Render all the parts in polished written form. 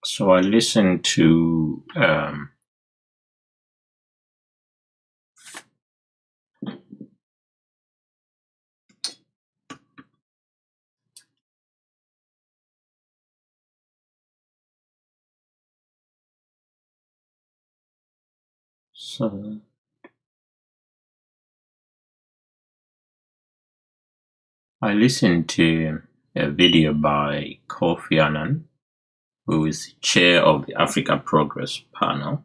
So I listened to so I listened to a video by Kofi Annan, who is chair of the Africa Progress Panel,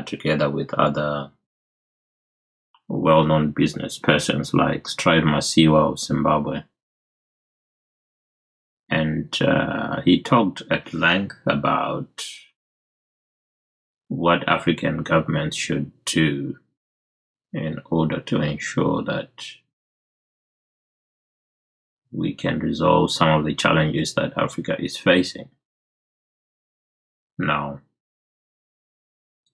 together with other well-known business persons like Stride Masiwa of Zimbabwe. And he talked at length about what African governments should do in order to ensure that we can resolve some of the challenges that Africa is facing. Now,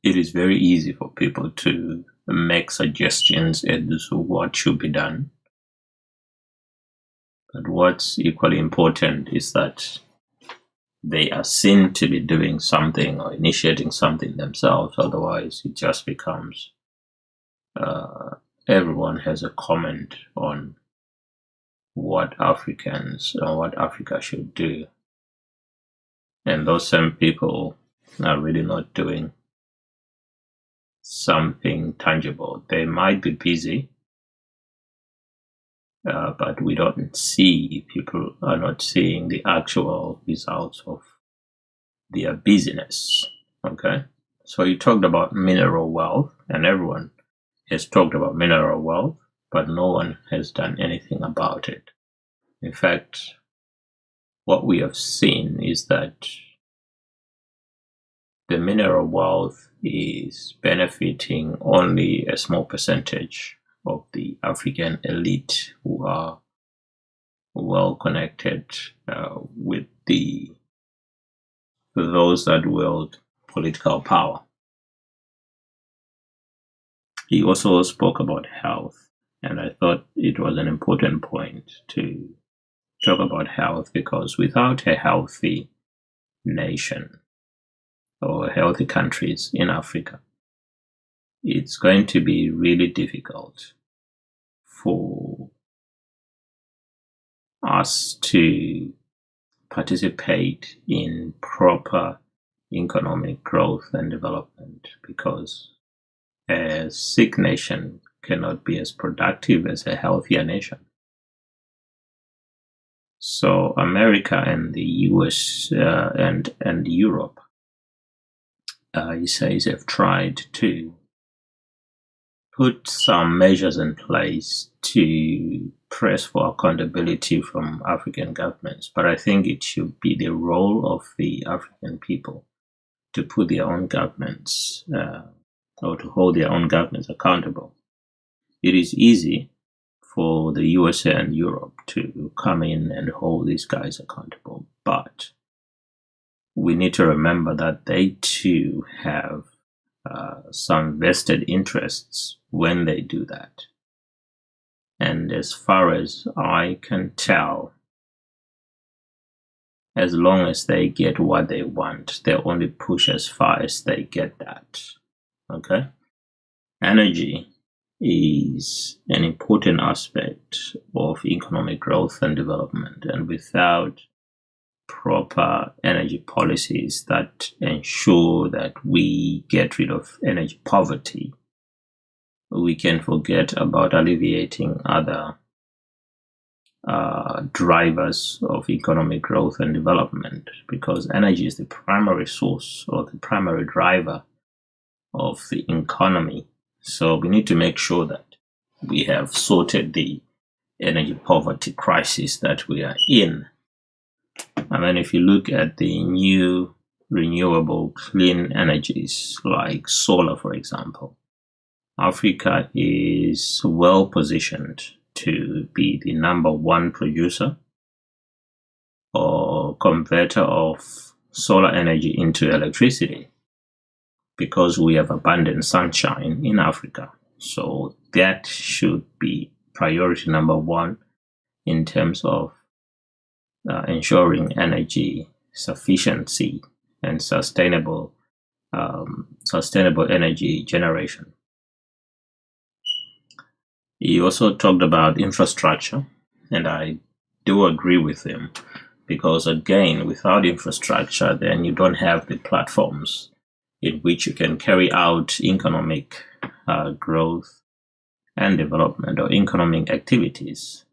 it is very easy for people to make suggestions as to what should be done. But what's equally important is that they are seen to be doing something or initiating something themselves. Otherwise, it just becomes everyone has a comment on what Africans or what Africa should do. And those same people are really not doing something tangible. They might be busy, but we don't see, people are not seeing the actual results of their busyness. Okay? So you talked about mineral wealth, and everyone has talked about mineral wealth, but no one has done anything about it. In fact, what we have seen is that the mineral wealth is benefiting only a small percentage of the African elite who are well connected with those that wield political power. He also spoke about health, and I thought it was an important point to talk about health, because without a healthy nation or healthy countries in Africa, it's going to be really difficult for us to participate in proper economic growth and development, because a sick nation cannot be as productive as a healthier nation. So America and the US and Europe, he says, have tried to put some measures in place to press for accountability from African governments. But I think it should be the role of the African people to put their own governments or to hold their own governments accountable. It is easy for the USA and Europe to come in and hold these guys accountable, but we need to remember that they too have some vested interests when they do that. And as far as I can tell, as long as they get what they want, they only push as far as they get that. Okay? Energy is an important aspect of economic growth and development, and without proper energy policies that ensure that we get rid of energy poverty, we can forget about alleviating other drivers of economic growth and development, because energy is the primary source or the primary driver of the economy. So we need to make sure that we have sorted the energy poverty crisis that we are in. I mean, if you look at the new renewable clean energies like solar, for example, Africa is well positioned to be the number one producer or converter of solar energy into electricity, because we have abundant sunshine in Africa. So that should be priority number one in terms of ensuring energy sufficiency and sustainable energy generation. He also talked about infrastructure, and I do agree with him because, again, without infrastructure, then you don't have the platforms in which you can carry out economic growth and development or economic activities.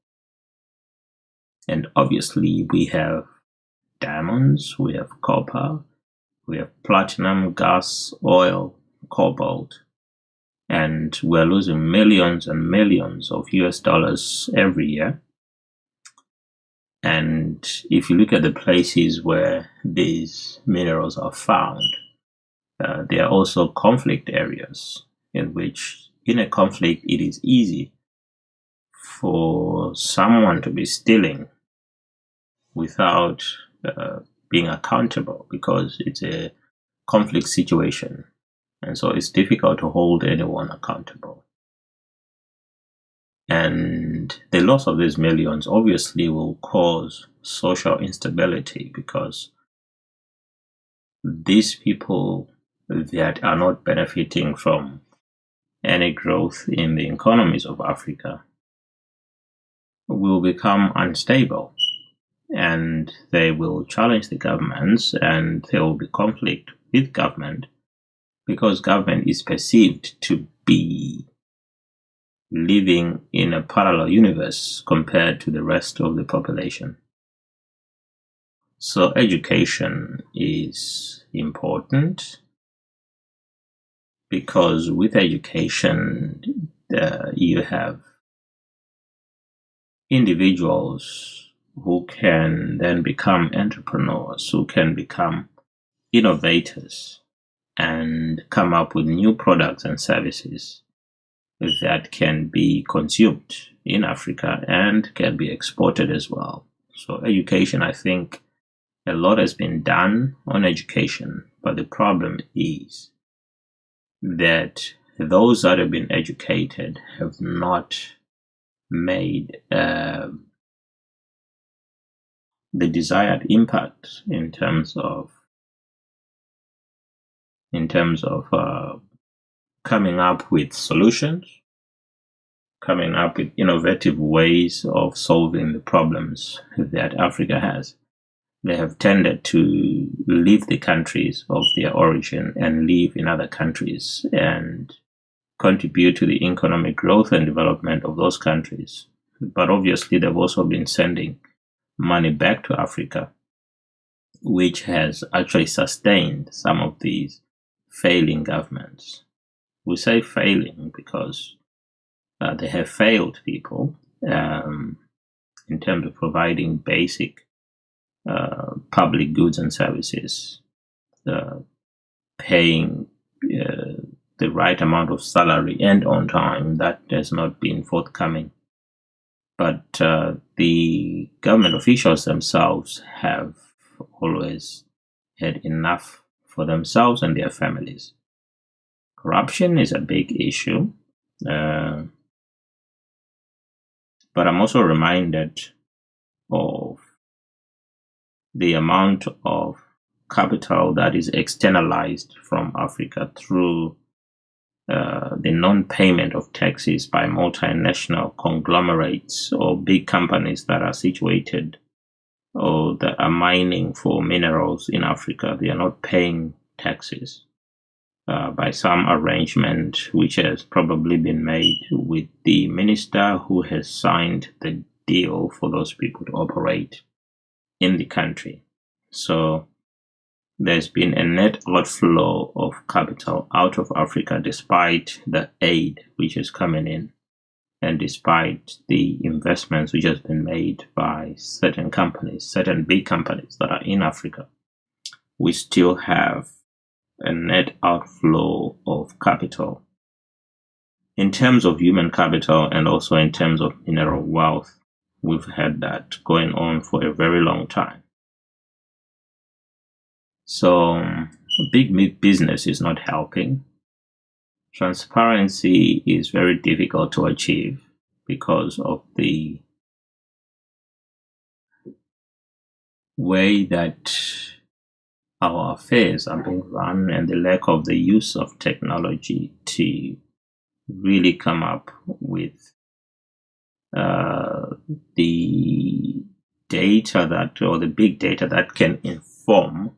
And obviously, we have diamonds, we have copper, we have platinum, gas, oil, cobalt, and we're losing millions and millions of US dollars every year. And if you look at the places where these minerals are found, there are also conflict areas in which, in a conflict, it is easy for someone to be stealing without being accountable because it's a conflict situation. And so it's difficult to hold anyone accountable. And the loss of these millions obviously will cause social instability because these people that are not benefiting from any growth in the economies of Africa will become unstable, and they will challenge the governments, and there will be conflict with government because government is perceived to be living in a parallel universe compared to the rest of the population. So education is important because with education, you have individuals who can then become entrepreneurs, who can become innovators and come up with new products and services that can be consumed in Africa and can be exported as well. So education, I think a lot has been done on education, but the problem is that those that have been educated have not made the desired impact in terms of coming up with solutions, coming up with innovative ways of solving the problems that Africa has. They have tended to leave the countries of their origin and live in other countries and contribute to the economic growth and development of those countries. But obviously, they've also been sending money back to Africa, which has actually sustained some of these failing governments. We say failing because they have failed people in terms of providing basic public goods and services, paying the right amount of salary and on time. That has not been forthcoming. But the government officials themselves have always had enough for themselves and their families. Corruption is a big issue. But I'm also reminded of the amount of capital that is externalized from Africa through the non-payment of taxes by multinational conglomerates or big companies that are situated or that are mining for minerals in Africa. They are not paying taxes by some arrangement which has probably been made with the minister who has signed the deal for those people to operate in the country. So there's been a net outflow of capital out of Africa despite the aid which is coming in and despite the investments which has been made by certain companies, certain big companies that are in Africa. We still have a net outflow of capital in terms of human capital and also in terms of mineral wealth. We've had that going on for a very long time. So big business is not helping. Transparency is very difficult to achieve because of the way that our affairs are being run and the lack of the use of technology to really come up with the data that, or the big data that can inform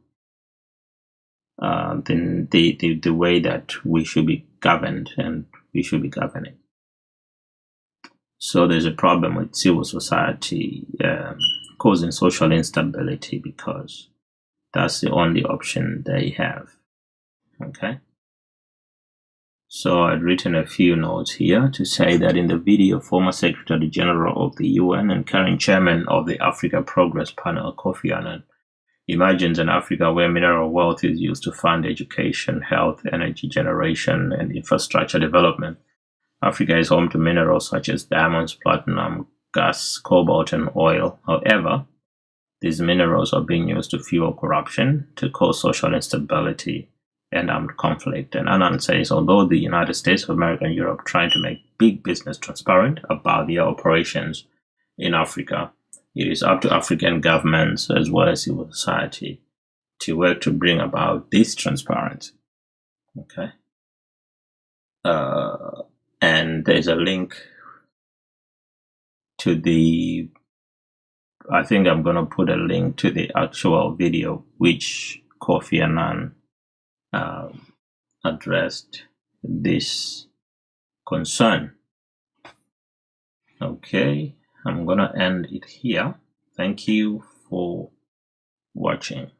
then the way that we should be governed and we should be governing. So there's a problem with civil society causing social instability because that's the only option they have. Okay. So I'd written a few notes here to say that in the video, former Secretary General of the UN and current Chairman of the Africa Progress Panel, Kofi Annan, imagines an Africa where mineral wealth is used to fund education, health, energy generation, and infrastructure development. Africa is home to minerals such as diamonds, platinum, gas, cobalt, and oil. However, these minerals are being used to fuel corruption, to cause social instability, and armed conflict. And Annan says, although the United States of America and Europe are trying to make big business transparent about their operations in Africa, it is up to African governments as well as civil society to work to bring about this transparency. Okay. And there's a link to the, I think I'm going to put a link to the actual video which Kofi Annan addressed this concern. Okay, I'm gonna end it here. Thank you for watching.